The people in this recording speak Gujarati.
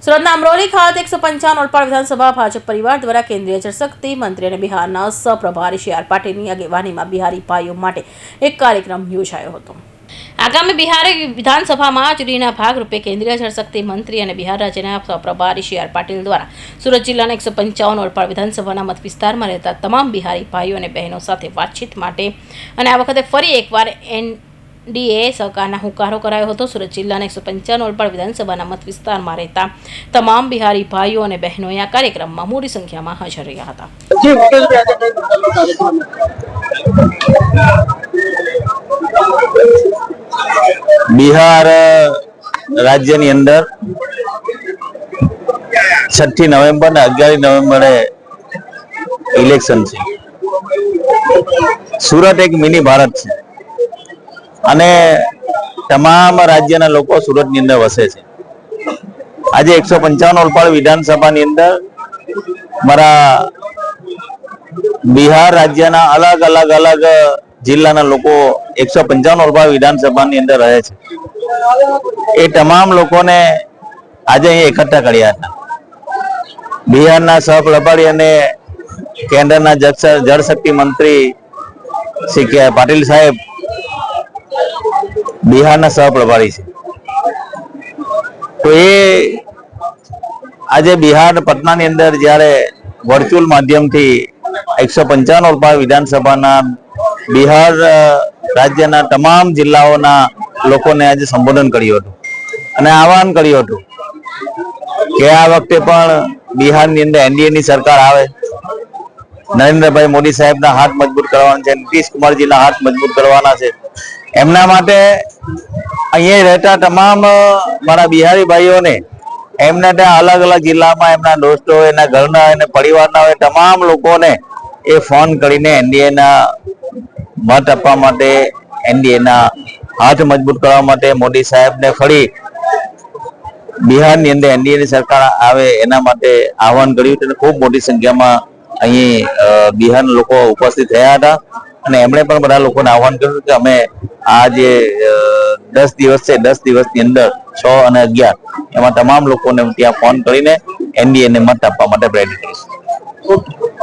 સુરતના અમરોલી ખાતે 155 ઓલપાડ વિધાનસભા ભાજપ પરિવાર દ્વારા કેન્દ્રીય જળશક્તિ મંત્રી અને બિહારના સહપ્રભારી સી આર પાટીલની આગેવાનીમાં બિહારી ભાઈઓ માટે એક કાર્યક્રમ યોજાયો હતો। આગામી બિહાર વિધાનસભામાં ચૂંટણીના ભાગરૂપે કેન્દ્રીય જળશક્તિ મંત્રી અને બિહાર રાજ્યના સહપ્રભારી સી આર પાટીલ દ્વારા સુરત જિલ્લાના 155 ઓલપાડ વિધાનસભાના મત વિસ્તારમાં રહેતા તમામ બિહારી ભાઈઓ અને બહેનો સાથે વાતચીત માટે અને આ વખતે ફરી એકવાર એનડીએ સરકારના હુંકારો કરાયો હતો। સુરત જિલ્લાના 155 ઓલપાડ વિધાનસભાના મત વિસ્તારમાં રહેતા તમામ બિહારી ભાઈઓ અને બહેનોએ આ કાર્યક્રમમાં મોટી સંખ્યામાં હાજર રહ્યા હતા। બિહાર રાજ્યની અંદર 6 નવેમ્બર ને 11 નવેમ્બરે ઇલેક્શન છે। સુરત એક મિની ભારત છે અને તમામ રાજ્યના લોકો સુરતની અંદર વસે છે। આજે 155 ઓલપાડ વિધાનસભાની અંદર મારા બિહાર રાજ્યના અલગ જિલ્લાના લોકો 155 ઓલપાડ વિધાનસભાની અંદર રહે છે। એ તમામ લોકોને આજે અહીં એકઠા કર્યા હતા। બિહારના સહપ્રભારી અને કેન્દ્રના જળશક્તિ મંત્રી શ્રી કે પાટીલ સાહેબ બિહારના સહપ્રભારી છે। તો એ આજે બિહાર પટનાની અંદર જ્યારે વર્ચ્યુઅલ માધ્યમથી 155 ઓલપાડ વિધાનસભાના બિહાર રાજ્યના તમામ જિલ્લાઓના લોકોને આજે સંબોધન કર્યું હતું અને આહવાન કર્યું હતું કે આ વખતે પણ બિહારની અંદર એનડીએની સરકાર આવે, નરેન્દ્રભાઈ મોદી સાહેબના હાથ મજબૂત કરવાના છે, નીતિશ કુમારજીના હાથ મજબૂત કરવાના છે। એમના માટે અહીંયા રહેતા તમામ મારા બિહારી ભાઈઓને એમના ત્યાં અલગ જિલ્લામાં એમના દોસ્તો, એના ઘરના, એને પરિવારના હોય તમામ લોકોને એ ફોન કરીને એનડીએના મત આપવા માટે, એનડીએના હાથ મજબૂત કરવા માટે, મોદી સાહેબને ફરી બિહારની અંદર એનડીએની સરકાર આવે એના માટે આહવાન કર્યું હતું। ખૂબ મોટી સંખ્યામાં અહીં બિહારના લોકો ઉપસ્થિત થયા હતા અને એમણે પણ બધા લોકોને આહવાન કર્યું કે અમે આ જે 10 દિવસ છે 10 દિવસની અંદર 6 અને 11 એમાં તમામ લોકોને ત્યાં ફોન કરીને એનડીએને મત આપવા માટે પ્રેરિત કરીશું।